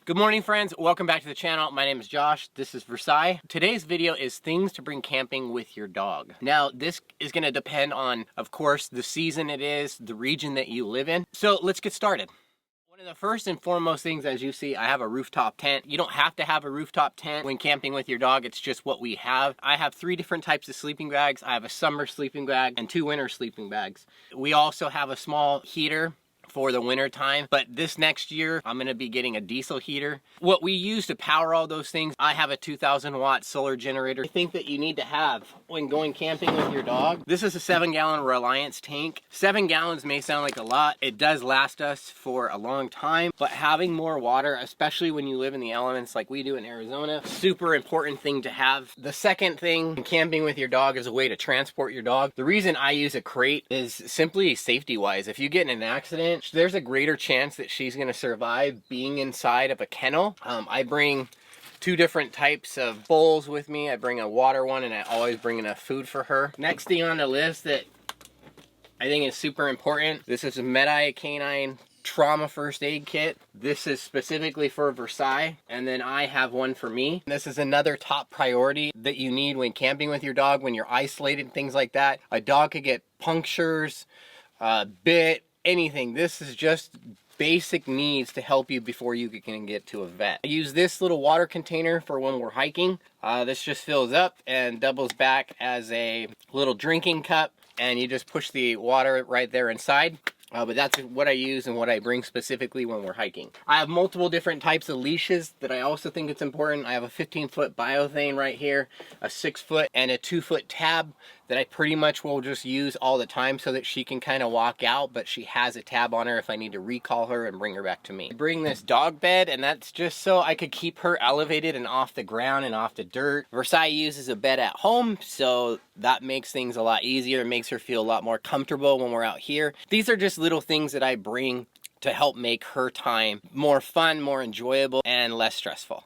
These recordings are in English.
Good morning, friends. Welcome back to the channel. My name is Josh. This is Versailles. Today's video is things to bring camping with your dog. Now, this is going to depend on, of course, the season it is, the region that you live in. So let's get started. One of the first and foremost things, as you see, I have a rooftop tent. You don't have to have a rooftop tent when camping with your dog. It's just what we have. I have 3 different types of sleeping bags. I have a summer sleeping bag and 2 winter sleeping bags. We also have a small heater for the winter time, but this next year I'm going to be getting a diesel heater. What we use to power all those things, I have a 2,000 watt solar generator. I think that you need to have when going camping with your dog. This is a 7-gallon Reliance tank. 7 gallons may sound like a lot. It does last us for a long time, but having more water, especially when you live in the elements like we do in Arizona, super important thing to have. The second thing, camping with your dog is a way to transport your dog. The reason I use a crate is simply safety wise. If you get in an accident, there's a greater chance that she's going to survive being inside of a kennel. I bring 2 different types of bowls with me. I bring a water one, and I always bring enough food for her. Next thing on the list that I think is super important, this is a Medi Canine Trauma First Aid Kit. This is specifically for Versailles, and then I have one for me. This is another top priority that you need when camping with your dog, when you're isolated, things like that. A dog could get punctures, bit, anything. This is just basic needs to help you before you can get to a vet. I use this little water container for when we're hiking. This just fills up and doubles back as a little drinking cup, and you just push the water right there inside. But that's what I use and what I bring specifically when we're hiking. I have multiple different types of leashes that I also think it's important. I have a 15-foot biothane right here, a 6-foot, and a 2-foot tab that I pretty much will just use all the time so that she can kind of walk out, but she has a tab on her if I need to recall her and bring her back to me. I bring this dog bed, and that's just so I could keep her elevated and off the ground and off the dirt. Versailles uses a bed at home, so that makes things a lot easier. It makes her feel a lot more comfortable when we're out here. These are just little things that I bring to help make her time more fun, more enjoyable, and less stressful.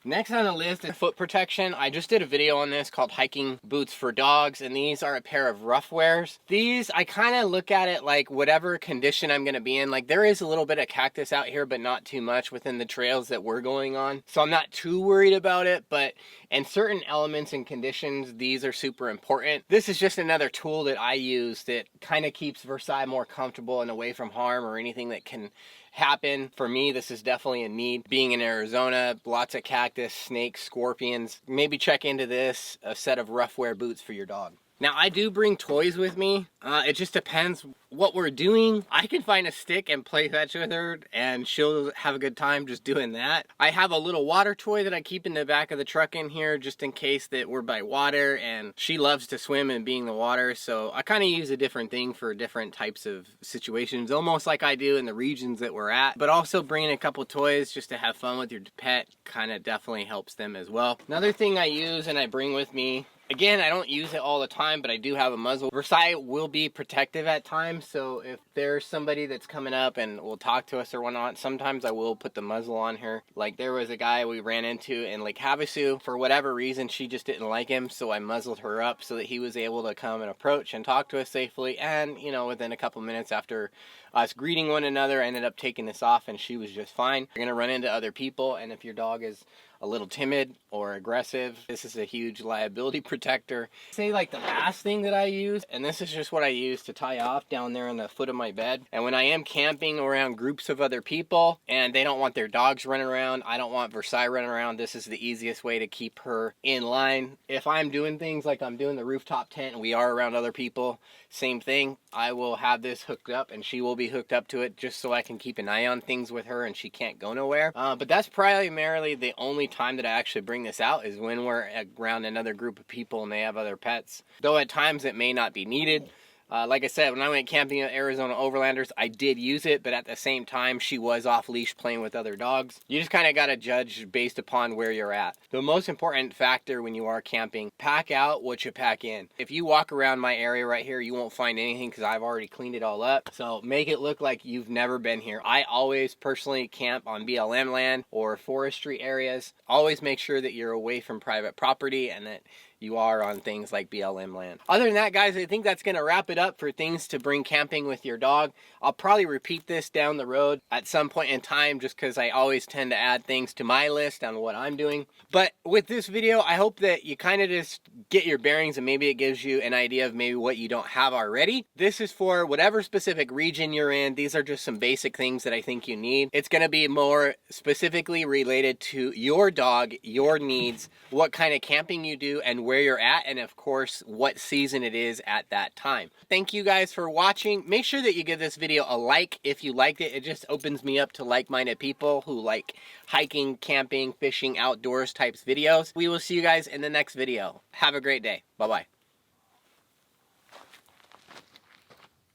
Next on the list is foot protection. I just did a video on this called Hiking Boots for Dogs, and these are a pair of rough wears. These, I kind of look at it like whatever condition I'm going to be in. Like, there is a little bit of cactus out here, but not too much within the trails that we're going on. So I'm not too worried about it, but in certain elements and conditions, these are super important. This is just another tool that I use that kind of keeps Versailles more comfortable and away from harm or anything that can happen. For me, this is definitely a need. Being in Arizona, lots of cactus, snakes, scorpions. Maybe check into this, a set of rough wear boots for your dog. Now, I do bring toys with me. It just depends what we're doing. I can find a stick and play fetch with her, and she'll have a good time just doing that. I have a little water toy that I keep in the back of the truck in here, just in case that we're by water, and she loves to swim and be in the water, so I kind of use a different thing for different types of situations, almost like I do in the regions that we're at. But also bringing a couple toys just to have fun with your pet kind of definitely helps them as well. Another thing I use and I bring with me, again, I don't use it all the time, but I do have a muzzle. Versailles will be protective at times, so if there's somebody that's coming up and will talk to us or whatnot, sometimes I will put the muzzle on her. Like, there was a guy we ran into in Lake Havasu. For whatever reason, she just didn't like him, so I muzzled her up so that he was able to come and approach and talk to us safely. And, you know, within a couple minutes after us greeting one another, I ended up taking this off, and she was just fine. You're gonna run into other people, and if your dog is a little timid or aggressive, this is a huge liability protector. Say like the last thing that I use, and this is just what I use to tie off down there on the foot of my bed. And when I am camping around groups of other people and they don't want their dogs running around, I don't want Versailles running around, this is the easiest way to keep her in line. If I'm doing things like I'm doing the rooftop tent and we are around other people, same thing. I will have this hooked up and she will be hooked up to it just so I can keep an eye on things with her and she can't go nowhere. But that's primarily the only time that I actually bring this out is when we're around another group of people and they have other pets. Though at times it may not be needed. Like I said, when I went camping at Arizona Overlanders, I did use it, but at the same time, she was off leash playing with other dogs. You just kind of got to judge based upon where you're at. The most important factor when you are camping, pack out what you pack in. If you walk around my area right here, you won't find anything because I've already cleaned it all up. So make it look like you've never been here. I always personally camp on BLM land or forestry areas. Always make sure that you're away from private property and that you are on things like BLM land. Other than that, guys, I think that's going to wrap it up for things to bring camping with your dog. I'll probably repeat this down the road at some point in time, just because I always tend to add things to my list on what I'm doing. But with this video, I hope that you kind of just get your bearings, and maybe it gives you an idea of maybe what you don't have already. This is for whatever specific region you're in. These are just some basic things that I think you need. It's going to be more specifically related to your dog, your needs, what kind of camping you do, and where you're at, and of course what season it is at that time. Thank you guys for watching. Make sure that you give this video a like if you liked it. It just opens me up to like-minded people who like hiking, camping, fishing, outdoors types videos. We will see you guys in the next video. Have a great day. Bye-bye.